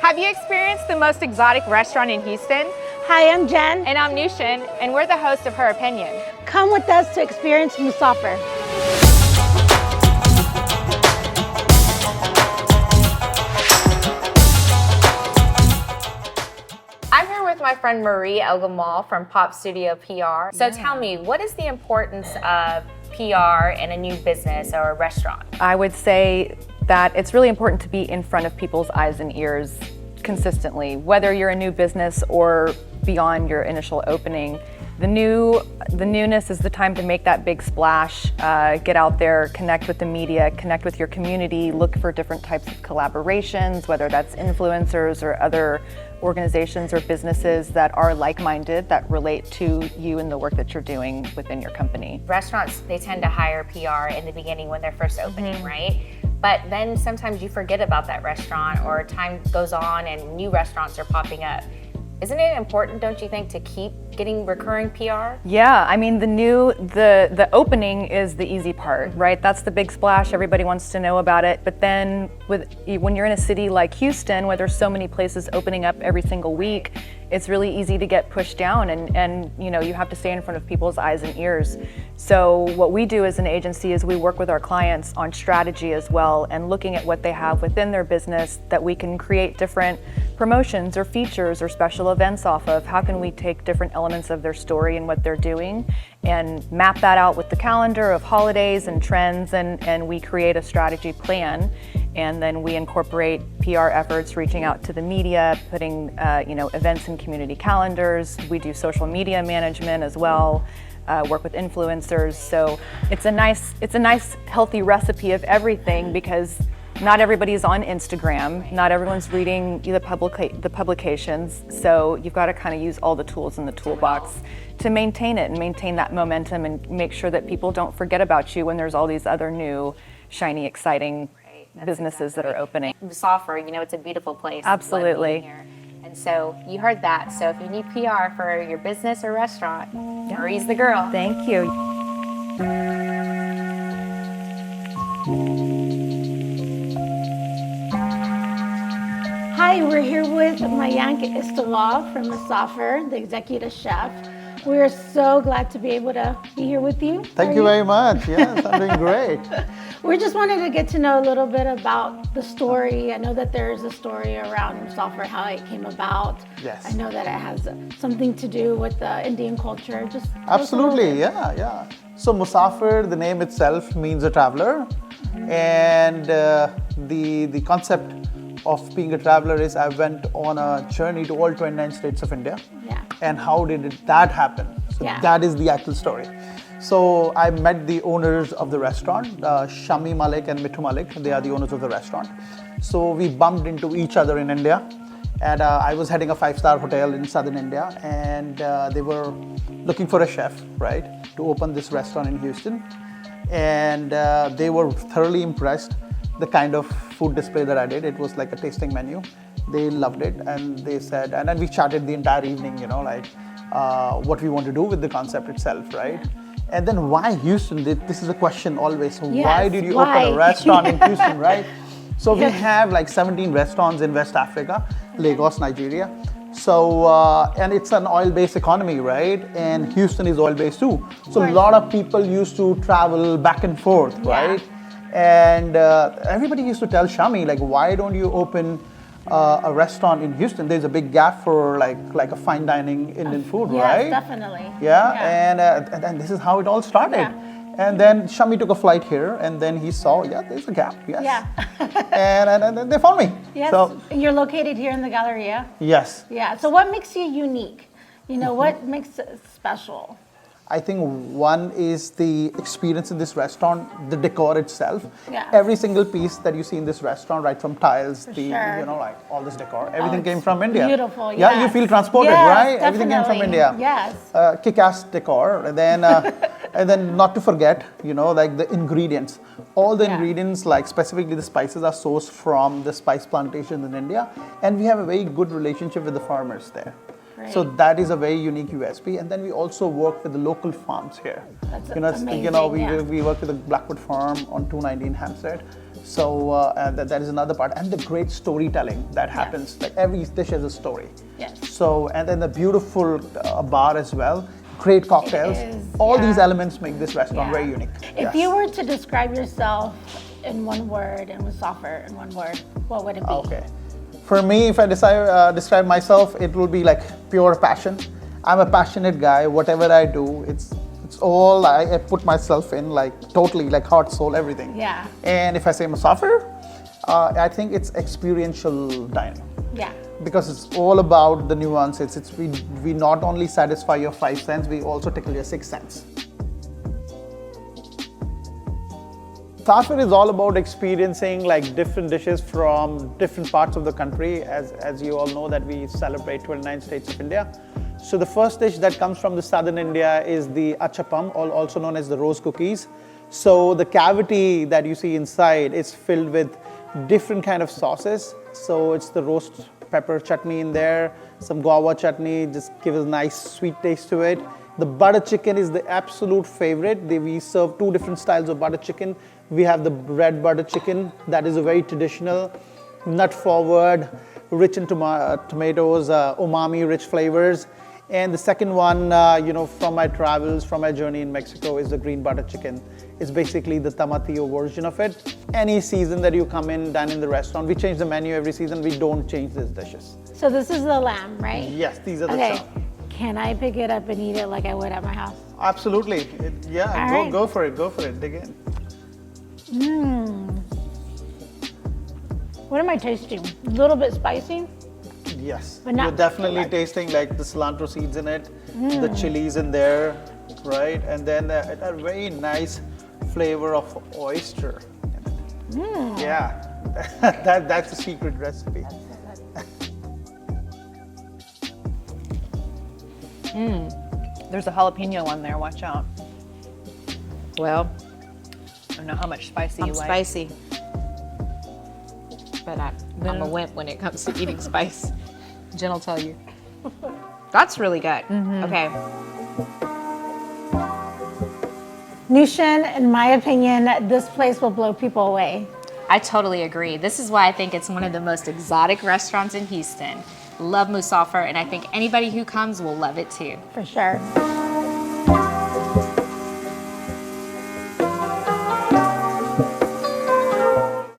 Have you experienced the most exotic restaurant in Houston? Hi, I'm Jen. And I'm Nushin, and we're the hosts of Her Opinion. Come with us to experience Musaafer. I'm here with my friend Marie El-Gamal from Pop Studio PR. So tell me, what is the importance of PR in a new business or a restaurant? I would say that it's really important to be in front of people's eyes and ears consistently, whether you're a new business or beyond your initial opening. The newness is the time to make that big splash, get out there, connect with the media, connect with your community, look for different types of collaborations, whether that's influencers or other organizations or businesses that are like-minded, that relate to you and the work that you're doing within your company. Restaurants, they tend to hire PR in the beginning when they're first opening, right? But then sometimes you forget about that restaurant, or time goes on and new restaurants are popping up. Isn't it important, don't you think, to keep getting recurring PR? Yeah, I mean, the opening is the easy part, right? That's the big splash, everybody wants to know about it. But then when you're in a city like Houston, where there's so many places opening up every single week, it's really easy to get pushed down, and you know, you have to stay in front of people's eyes and ears. So what we do as an agency is we work with our clients on strategy as well, and looking at what they have within their business that we can create different promotions or features or special events off of. How can we take different elements of their story and what they're doing and map that out with the calendar of holidays and trends, and we create a strategy plan, and then we incorporate PR efforts, reaching out to the media, putting events in community calendars. We do social media management as well, work with influencers. So it's a nice healthy recipe of everything, because not everybody's on Instagram, not everyone's reading the publications, so you've got to kind of use all the tools in the toolbox to maintain it and maintain that momentum and make sure that people don't forget about you when there's all these other new, shiny, exciting businesses that are opening. Musaafer, you know, it's a beautiful place. Absolutely. Here. And so you heard that. So if you need PR for your business or restaurant, Marie's the girl. Thank you. Hi, we're here with Mayank Istawal from Musaafer, the executive chef. We are so glad to be able to be here with you. Thank you very much. Yes, I'm doing great. We just wanted to get to know a little bit about the story. I know that there is a story around Musaafer, how it came about. Yes. I know that it has something to do with the Indian culture. Just Absolutely, yeah. So Musaafer, the name itself means a traveler, and the concept of being a traveler is I went on a journey to all 29 states of India. Yeah. And how did that happen? So that is the actual story. So I met the owners of the restaurant, Shami Malik and Mithu Malik. They are the owners of the restaurant. So we bumped into each other in India. And I was heading a 5-star hotel in southern India, and they were looking for a chef, right, to open this restaurant in Houston. And they were thoroughly impressed the kind of food display that I did. It was like a tasting menu. They loved it, and they said, and then we chatted the entire evening, you know, like what we want to do with the concept itself, right? And then why Houston? This is a question always. So why did you open a restaurant in Houston, right? So we have like 17 restaurants in West Africa, Lagos, Nigeria. So, and it's an oil-based economy, right? And Houston is oil-based too. So a lot of people used to travel back and forth, right? And everybody used to tell Shami, like, why don't you open a restaurant in Houston? There's a big gap for like a fine dining Indian food, right? Yes, definitely. And this is how it all started. And then Shami took a flight here, and then he saw, there's a gap, and they found me. Yes, so, you're located here in the Galleria. Yes. Yeah, so what makes you unique? You know, what makes it special? I think one is the experience in this restaurant, the decor itself. Yes. Every single piece that you see in this restaurant, right from tiles, like all this decor, everything came from India. Beautiful, Yeah, you feel transported, right? Definitely. Everything came from India. Yes. Kick-ass decor, and then and then not to forget, like the ingredients. All the ingredients, like specifically the spices, are sourced from the spice plantations in India, and we have a very good relationship with the farmers there. Right. So that is a very unique USP, and then we also work with the local farms here. That's amazing, we work with the Blackwood farm on 219 Hampstead. So that is another part, and the great storytelling that happens. Like every dish has a story. Yes. So and then the beautiful bar as well. Great cocktails. All these elements make this restaurant very unique. If you were to describe yourself in one word and Musaafer in one word, what would it be? Okay. For me, if I describe myself, it will be like pure passion. I'm a passionate guy. Whatever I do, it's all I put myself in, like totally, like heart, soul, everything. Yeah. And if I say Musaafer, I think it's experiential dining. Yeah. Because it's all about the nuances. We not only satisfy your 5 senses, we also tickle your 6 sense. Musaafer is all about experiencing like different dishes from different parts of the country. As you all know that we celebrate 29 states of India. So the first dish that comes from the southern India is the achapam, also known as the rose cookies. So the cavity that you see inside is filled with different kind of sauces. So it's the roast pepper chutney in there, some guava chutney, just gives a nice sweet taste to it. The butter chicken is the absolute favorite. We serve 2 different styles of butter chicken. We have the red butter chicken that is a very traditional, nut forward, rich in tomatoes, umami rich flavors. And the second one, from my travels, from my journey in Mexico, is the green butter chicken. It's basically the tomatillo version of it. Any season that you come in, dine in the restaurant, we change the menu every season. We don't change these dishes. So this is the lamb, right? Yes, these are the Okay. chow. Can I pick it up and eat it like I would at my house? Absolutely. All right. Go for it. Dig in. What am I tasting? A little bit spicy? Yes. But not You're definitely like- tasting like the cilantro seeds in it, the chilies in there, right? And then a very nice flavor of oyster in it. Yeah. That's the secret recipe. There's a jalapeno one there, watch out. Well, I don't know how much spicy I'm you like. spicy. But I'm a wimp when it comes to eating spice. Jen will tell you. That's really good. Okay. Nushin, in my opinion, this place will blow people away. I totally agree. This is why I think it's one of the most exotic restaurants in Houston. Love Musaafer, and I think anybody who comes will love it too. For sure.